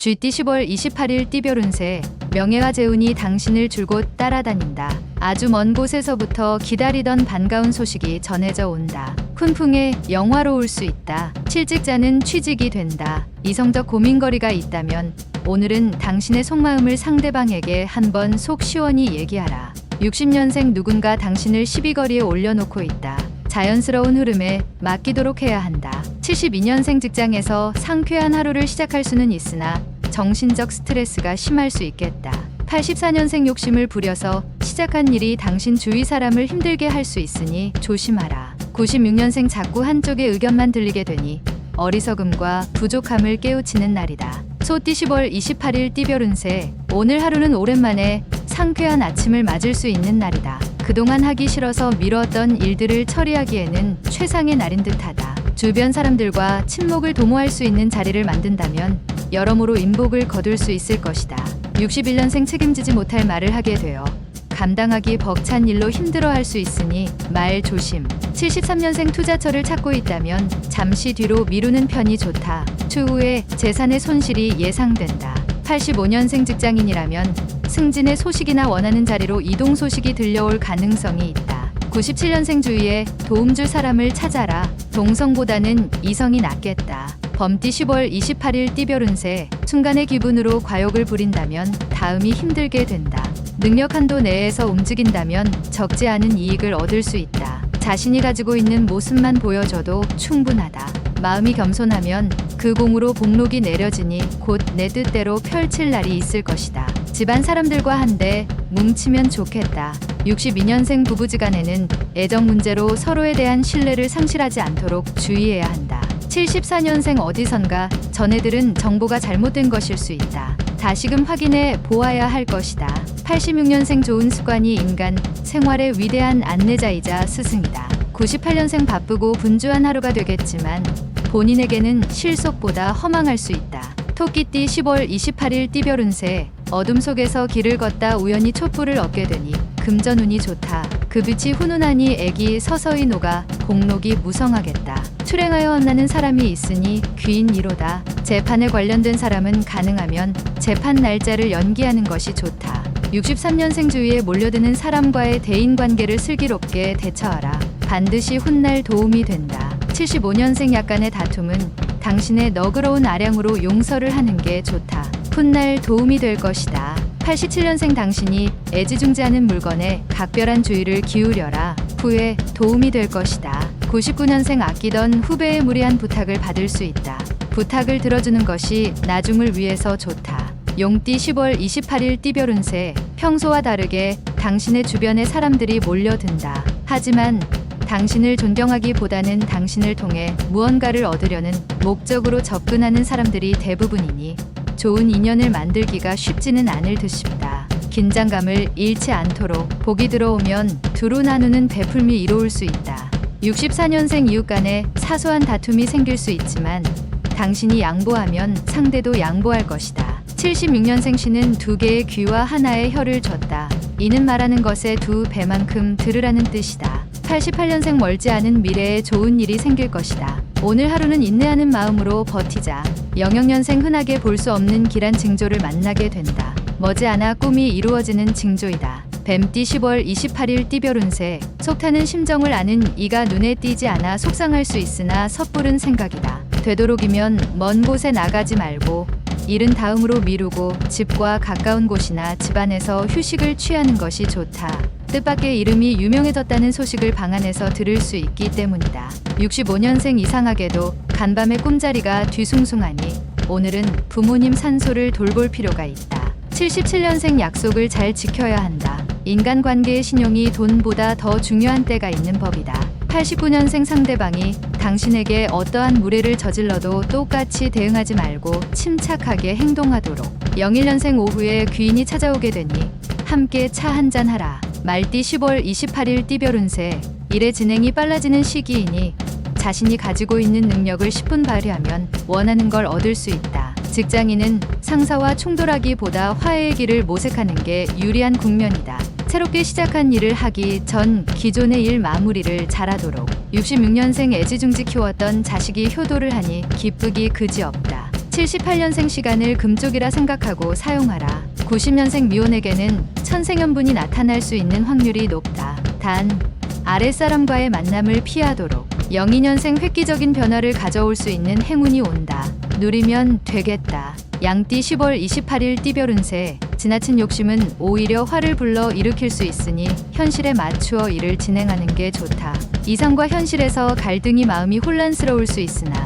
쥐띠 10월 28일 띠별 운세. 명예와 재운이 당신을 줄곧 따라다닌다. 아주 먼 곳에서부터 기다리던 반가운 소식이 전해져 온다. 훈풍에 영화로울 수 있다. 실직자는 취직이 된다. 이성적 고민거리가 있다면 오늘은 당신의 속마음을 상대방에게 한번 속 시원히 얘기하라. 60년생 누군가 당신을 시비거리에 올려놓고 있다. 자연스러운 흐름에 맡기도록 해야 한다. 72년생 직장에서 상쾌한 하루를 시작할 수는 있으나 정신적 스트레스가 심할 수 있겠다. 84년생 욕심을 부려서 시작한 일이 당신 주위 사람을 힘들게 할 수 있으니 조심하라. 96년생 자꾸 한쪽의 의견만 들리게 되니 어리석음과 부족함을 깨우치는 날이다. 소띠 10월 28일 띠별 운세. 오늘 하루는 오랜만에 상쾌한 아침을 맞을 수 있는 날이다. 그동안 하기 싫어서 미뤘던 일들을 처리하기에는 최상의 날인 듯하다. 주변 사람들과 친목을 도모할 수 있는 자리를 만든다면 여러모로 인복을 거둘 수 있을 것이다. 61년생 책임지지 못할 말을 하게 되어 감당하기 벅찬 일로 힘들어할 수 있으니 말 조심. 73년생 투자처를 찾고 있다면 잠시 뒤로 미루는 편이 좋다. 추후에 재산의 손실이 예상된다. 85년생 직장인이라면 승진의 소식이나 원하는 자리로 이동 소식이 들려올 가능성이 있다. 97년생 주위에 도움줄 사람을 찾아라. 동성보다는 이성이 낫겠다. 범띠 10월 28일 띠별 운세. 순간의 기분으로 과욕을 부린다면 다음이 힘들게 된다. 능력 한도 내에서 움직인다면 적지 않은 이익을 얻을 수 있다. 자신이 가지고 있는 모습만 보여줘도 충분하다. 마음이 겸손하면 그 공으로 복록이 내려지니 곧 내 뜻대로 펼칠 날이 있을 것이다. 집안 사람들과 한데 뭉치면 좋겠다. 62년생 부부지간에는 애정 문제로 서로에 대한 신뢰를 상실하지 않도록 주의해야 한다. 74년생 어디선가 전해들은 정보가 잘못된 것일 수 있다. 다시금 확인해 보아야 할 것이다. 86년생 좋은 습관이 인간 생활의 위대한 안내자이자 스승이다. 98년생 바쁘고 분주한 하루가 되겠지만 본인에게는 실속보다 허망할 수 있다. 토끼띠 10월 28일 띠별 운세. 어둠 속에서 길을 걷다 우연히 촛불을 얻게 되니 금전운이 좋다. 그 빛이 훈훈하니 액이 서서히 녹아 공록이 무성하겠다. 출행하여 혼나는 사람이 있으니 귀인 1호다. 재판에 관련된 사람은 가능하면 재판 날짜를 연기하는 것이 좋다. 63년생 주위에 몰려드는 사람과의 대인관계를 슬기롭게 대처하라. 반드시 훗날 도움이 된다. 75년생 약간의 다툼은 당신의 너그러운 아량으로 용서를 하는 게 좋다. 훗날 도움이 될 것이다. 87년생 당신이 애지중지하는 물건에 각별한 주의를 기울여라. 후에 도움이 될 것이다. 99년생 아끼던 후배의 무리한 부탁을 받을 수 있다. 부탁을 들어주는 것이 나중을 위해서 좋다. 용띠 10월 28일 띠별 운세. 평소와 다르게 당신의 주변에 사람들이 몰려든다. 하지만 당신을 존경하기보다는 당신을 통해 무언가를 얻으려는 목적으로 접근하는 사람들이 대부분이니 좋은 인연을 만들기가 쉽지는 않을 듯 싶다. 긴장감을 잃지 않도록 복이 들어오면 두루 나누는 베풀미 이로울 수 있다. 64년생 이웃 간에 사소한 다툼이 생길 수 있지만 당신이 양보하면 상대도 양보할 것이다. 76년생 신은 2개의 귀와 하나의 혀를 줬다. 이는 말하는 것의 2배만큼 들으라는 뜻이다. 88년생 멀지 않은 미래에 좋은 일이 생길 것이다. 오늘 하루는 인내하는 마음으로 버티자. 영역년생 흔하게 볼 수 없는 길한 징조를 만나게 된다. 머지않아 꿈이 이루어지는 징조이다. 뱀띠 10월 28일 띠별 운세. 속타는 심정을 아는 이가 눈에 띄지 않아 속상할 수 있으나 섣부른 생각이다. 되도록이면 먼 곳에 나가지 말고 일은 다음으로 미루고 집과 가까운 곳이나 집안에서 휴식을 취하는 것이 좋다. 뜻밖의 이름이 유명해졌다는 소식을 방 안에서 들을 수 있기 때문이다. 65년생 이상하게도 간밤에 꿈자리가 뒤숭숭하니 오늘은 부모님 산소를 돌볼 필요가 있다. 77년생 약속을 잘 지켜야 한다. 인간관계의 신용이 돈보다 더 중요한 때가 있는 법이다. 89년생 상대방이 당신에게 어떠한 무례를 저질러도 똑같이 대응하지 말고 침착하게 행동하도록. 01년생 오후에 귀인이 찾아오게 되니 함께 차 한잔하라. 말띠 10월 28일 띠별 운세. 일의 진행이 빨라지는 시기이니 자신이 가지고 있는 능력을 10분 발휘하면 원하는 걸 얻을 수 있다. 직장인은 상사와 충돌하기보다 화해의 길을 모색하는 게 유리한 국면이다. 새롭게 시작한 일을 하기 전 기존의 일 마무리를 잘하도록. 66년생 애지중지 키웠던 자식이 효도를 하니 기쁘기 그지없다. 78년생 시간을 금쪽이라 생각하고 사용하라. 90년생 미혼에게는 천생연분이 나타날 수 있는 확률이 높다. 단, 아랫사람과의 만남을 피하도록. 02년생 획기적인 변화를 가져올 수 있는 행운이 온다. 누리면 되겠다. 양띠 10월 28일 띠별 운세. 지나친 욕심은 오히려 화를 불러 일으킬 수 있으니 현실에 맞추어 일을 진행하는 게 좋다. 이성과 현실에서 갈등이 마음이 혼란스러울 수 있으나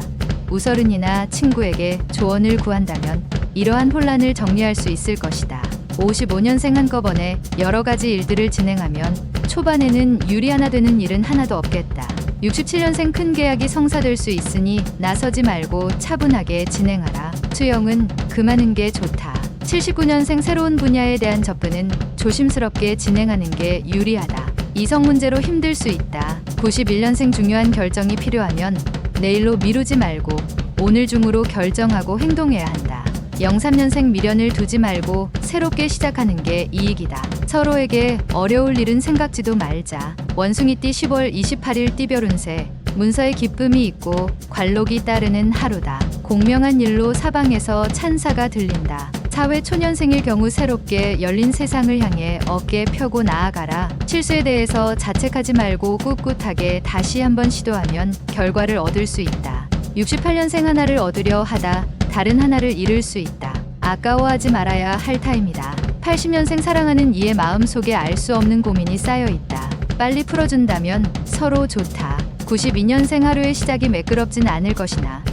우서른이나 친구에게 조언을 구한다면 이러한 혼란을 정리할 수 있을 것이다. 55년생 한꺼번에 여러 가지 일들을 진행하면 초반에는 유리 하나 되는 일은 하나도 없겠다. 67년생 큰 계약이 성사될 수 있으니 나서지 말고 차분하게 진행하라. 수영은 금하는 게 좋다. 79년생 새로운 분야에 대한 접근은 조심스럽게 진행하는 게 유리하다. 이성 문제로 힘들 수 있다. 91년생 중요한 결정이 필요하면 내일로 미루지 말고 오늘 중으로 결정하고 행동해야 한다. 03년생 미련을 두지 말고 새롭게 시작하는 게 이익이다. 서로에게 어려울 일은 생각지도 말자. 원숭이띠 10월 28일 띠별 운세. 문서에 기쁨이 있고 관록이 따르는 하루다. 공명한 일로 사방에서 찬사가 들린다. 사회 초년생일 경우 새롭게 열린 세상을 향해 어깨 펴고 나아가라. 실수에 대해서 자책하지 말고 꿋꿋하게 다시 한번 시도하면 결과를 얻을 수 있다. 68년생 하나를 얻으려 하다 다른 하나를 잃을 수 있다. 아까워하지 말아야 할 타임이다. 80년생 사랑하는 이의 마음속에 알 수 없는 고민이 쌓여 있다. 빨리 풀어준다면 서로 좋다. 92년생 하루의 시작이 매끄럽진 않을 것이나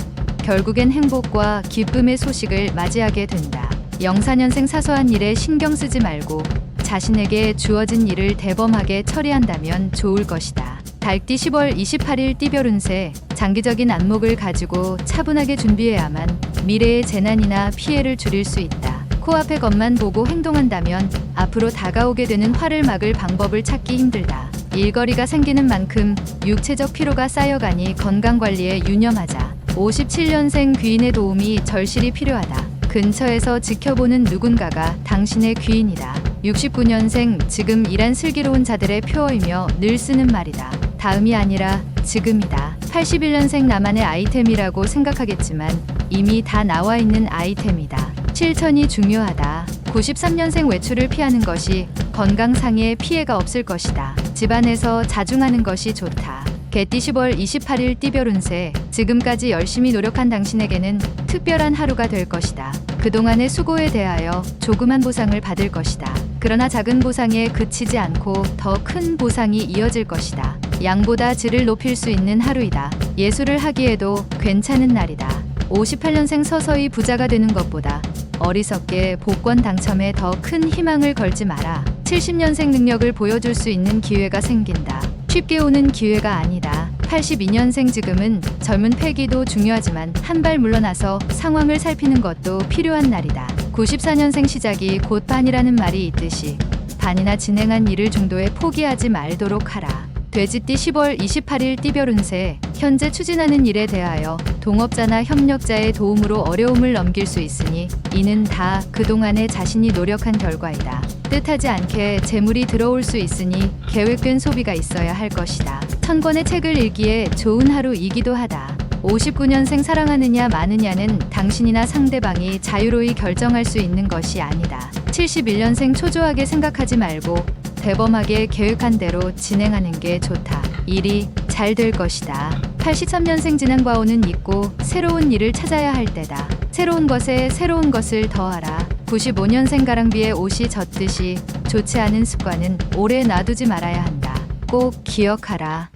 결국엔 행복과 기쁨의 소식을 맞이하게 된다. 04년생 사소한 일에 신경 쓰지 말고 자신에게 주어진 일을 대범하게 처리한다면 좋을 것이다. 달띠 10월 28일 띠별 운세. 장기적인 안목을 가지고 차분하게 준비해야만 미래의 재난이나 피해를 줄일 수 있다. 코앞의 것만 보고 행동한다면 앞으로 다가오게 되는 화를 막을 방법을 찾기 힘들다. 일거리가 생기는 만큼 육체적 피로가 쌓여가니 건강관리에 유념하자. 57년생 귀인의 도움이 절실히 필요하다. 근처에서 지켜보는 누군가가 당신의 귀인이다. 69년생 지금 이란 슬기로운 자들의 표어이며 늘 쓰는 말이다. 다음이 아니라 지금이다. 81년생 나만의 아이템이라고 생각하겠지만 이미 다 나와 있는 아이템이다. 실천이 중요하다. 93년생 외출을 피하는 것이 건강상의 피해가 없을 것이다. 집안에서 자중하는 것이 좋다. 개띠 10월 28일 띠별 운세. 지금까지 열심히 노력한 당신에게는 특별한 하루가 될 것이다. 그동안의 수고에 대하여 조그만 보상을 받을 것이다. 그러나 작은 보상에 그치지 않고 더 큰 보상이 이어질 것이다. 양보다 질을 높일 수 있는 하루이다. 예술을 하기에도 괜찮은 날이다. 58년생 서서히 부자가 되는 것보다 어리석게 복권 당첨에 더 큰 희망을 걸지 마라. 70년생 능력을 보여줄 수 있는 기회가 생긴다. 쉽게 오는 기회가 아니다. 82년생 지금은 젊은 패기도 중요하지만 한 발 물러나서 상황을 살피는 것도 필요한 날이다. 94년생 시작이 곧 반이라는 말이 있듯이 반이나 진행한 일을 중도에 포기하지 말도록 하라. 돼지띠 10월 28일 띠별 운세. 현재 추진하는 일에 대하여 동업자나 협력자의 도움으로 어려움을 넘길 수 있으니 이는 다 그동안에 자신이 노력한 결과이다. 뜻하지 않게 재물이 들어올 수 있으니 계획된 소비가 있어야 할 것이다. 1000권의 책을 읽기에 좋은 하루이기도 하다. 59년생 사랑하느냐 마느냐는 당신이나 상대방이 자유로이 결정할 수 있는 것이 아니다. 71년생 초조하게 생각하지 말고 대범하게 계획한 대로 진행하는 게 좋다. 일이 잘 될 것이다. 83년생 지난 과오는 잊고 새로운 일을 찾아야 할 때다. 새로운 것에 새로운 것을 더하라. 95년생 가랑비에 옷이 젖듯이 좋지 않은 습관은 오래 놔두지 말아야 한다. 꼭 기억하라.